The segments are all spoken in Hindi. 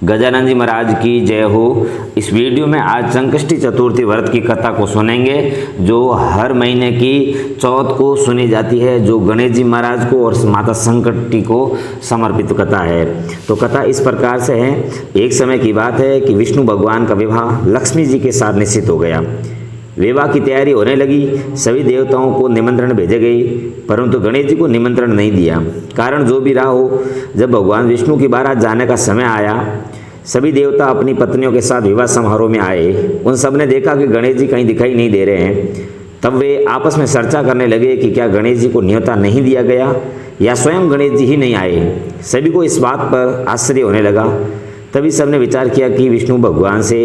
गजानन जी महाराज की जय हो। इस वीडियो में आज संकष्टी चतुर्थी व्रत की कथा को सुनेंगे जो हर महीने की चौथ को सुनी जाती है, जो गणेश जी महाराज को और माता संकष्टी को समर्पित कथा है। तो कथा इस प्रकार से है। एक समय की बात है कि विष्णु भगवान का विवाह लक्ष्मी जी के साथ निश्चित हो गया। विवाह की तैयारी होने लगी। सभी देवताओं को निमंत्रण भेजे गए, परंतु गणेश जी को निमंत्रण नहीं दिया। कारण जो भी रहा हो, जब भगवान विष्णु की बारात जाने का समय आया, सभी देवता अपनी पत्नियों के साथ विवाह समारोह में आए। उन सब ने देखा कि गणेश जी कहीं दिखाई नहीं दे रहे हैं। तब वे आपस में चर्चा करने लगे कि क्या गणेश जी को न्योता नहीं दिया गया या स्वयं गणेश जी ही नहीं आए। सभी को इस बात पर आश्चर्य होने लगा। तभी सबने विचार किया कि विष्णु भगवान से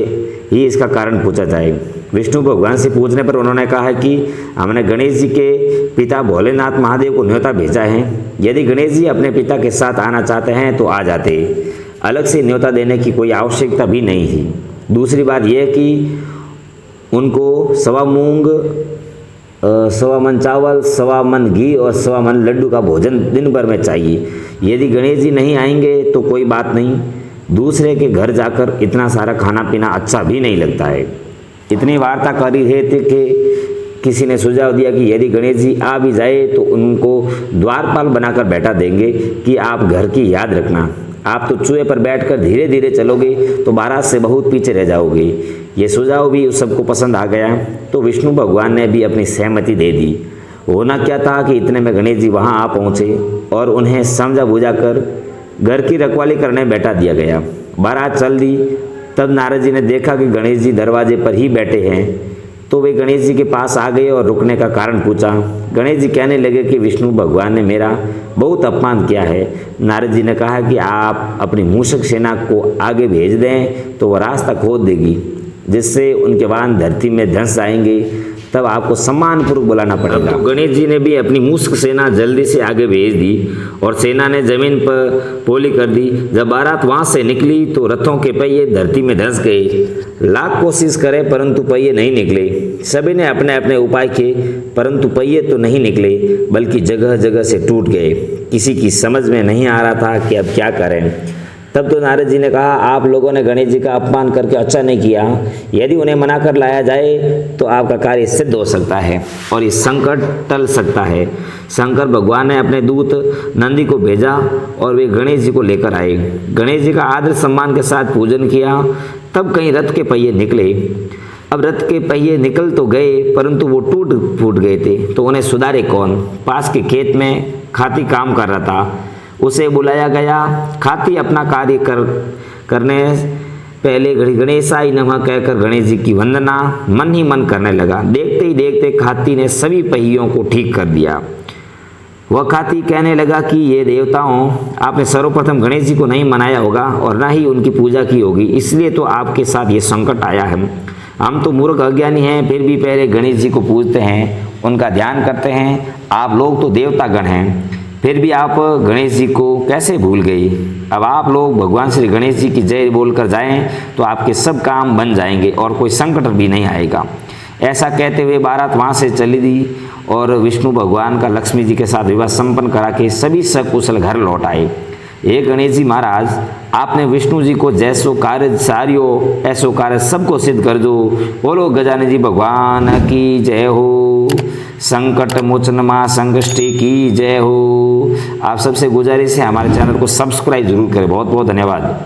ही इसका कारण पूछा जाए। विष्णु भगवान से पूछने पर उन्होंने कहा है कि हमने गणेश जी के पिता भोलेनाथ महादेव को न्योता भेजा है। यदि गणेश जी अपने पिता के साथ आना चाहते हैं तो आ जाते, अलग से न्योता देने की कोई आवश्यकता भी नहीं थी। दूसरी बात यह कि उनको सवा मूंग, सवा मन चावल, सवा मन घी और सवा मन लड्डू का भोजन दिन भर में चाहिए। यदि गणेश जी नहीं आएंगे तो कोई बात नहीं, दूसरे के घर जाकर इतना सारा खाना पीना अच्छा भी नहीं लगता है। इतनी वार्ता कर रहे थे कि किसी ने सुझाव दिया कि यदि गणेश जी आ भी जाए तो उनको द्वारपाल बनाकर बैठा देंगे कि आप घर की याद रखना। आप तो चूहे पर बैठकर धीरे धीरे चलोगे तो बारात से बहुत पीछे रह जाओगे। ये सुझाव भी उस सबको पसंद आ गया, तो विष्णु भगवान ने भी अपनी सहमति दे दी। होना क्या था कि इतने में गणेश जी वहाँ आ पहुँचे और उन्हें समझा बुझा कर घर की रखवाली करने बैठा दिया गया। बारात चल दी। तब नारद जी ने देखा कि गणेश जी दरवाजे पर ही बैठे हैं, तो वे गणेश जी के पास आ गए और रुकने का कारण पूछा। गणेश जी कहने लगे कि विष्णु भगवान ने मेरा बहुत अपमान किया है। नारद जी ने कहा कि आप अपनी मूषक सेना को आगे भेज दें तो वह रास्ता खोद देगी, जिससे उनके वाहन धरती में धंस जाएंगे। तब आपको सम्मानपूर्वक बुलाना पड़ेगा। तो गणेश जी ने भी अपनी मूषक सेना जल्दी से आगे भेज दी और सेना ने जमीन पर पोली कर दी। जब बारात वहां से निकली तो रथों के पहिए धरती में धंस गए। लाख कोशिश करे परंतु पहिए नहीं निकले। सभी ने अपने अपने उपाय किए, परंतु पहिए तो नहीं निकले, बल्कि जगह जगह से टूट गए। किसी की समझ में नहीं आ रहा था कि अब क्या करें। तब तो नारद जी ने कहा, आप लोगों ने गणेश जी का अपमान करके अच्छा नहीं किया। यदि उन्हें मना कर लाया जाए तो आपका कार्य सिद्ध हो सकता है और इस संकट टल सकता है। शंकर भगवान ने अपने दूत नंदी को भेजा और वे गणेश जी को लेकर आए। गणेश जी का आदर सम्मान के साथ पूजन किया। तब कहीं रथ के पहिए निकले। अब रथ के पहिए निकल तो गए, परंतु वो टूट फूट गए थे, तो उन्हें सुधारे कौन। पास के खेत में खाती काम कर रहा था, उसे बुलाया गया। खाती अपना कार्य करने पहले गणेशाय नमः कहकर गणेश जी की वंदना मन ही मन करने लगा। देखते ही देखते खाती ने सभी पहियों को ठीक कर दिया। वह खाती कहने लगा कि ये देवताओं, आपने सर्वप्रथम गणेश जी को नहीं मनाया होगा और ना ही उनकी पूजा की होगी, इसलिए तो आपके साथ ये संकट आया है। हम तो मूर्ख अज्ञानी हैं, फिर भी पहले गणेश जी को पूजते हैं, उनका ध्यान करते हैं। आप लोग तो देवता गण हैं, फिर भी आप गणेश जी को कैसे भूल गई। अब आप लोग भगवान श्री गणेश जी की जय बोलकर जाएं तो आपके सब काम बन जाएंगे और कोई संकट भी नहीं आएगा। ऐसा कहते हुए बारात वहाँ से चली दी और विष्णु भगवान का लक्ष्मी जी के साथ विवाह संपन्न करा के सभी सकुशल घर लौट आए। हे गणेश जी महाराज, आपने विष्णु जी को जैसो कार्य सारियो ऐसो कार्य सबको सिद्ध कर दो। बोलो गजानन जी भगवान की जय हो। संकट मोचन मां संकष्टी की जय हो। आप सबसे गुजारिश है हमारे चैनल को सब्सक्राइब जरूर करें। बहुत बहुत धन्यवाद।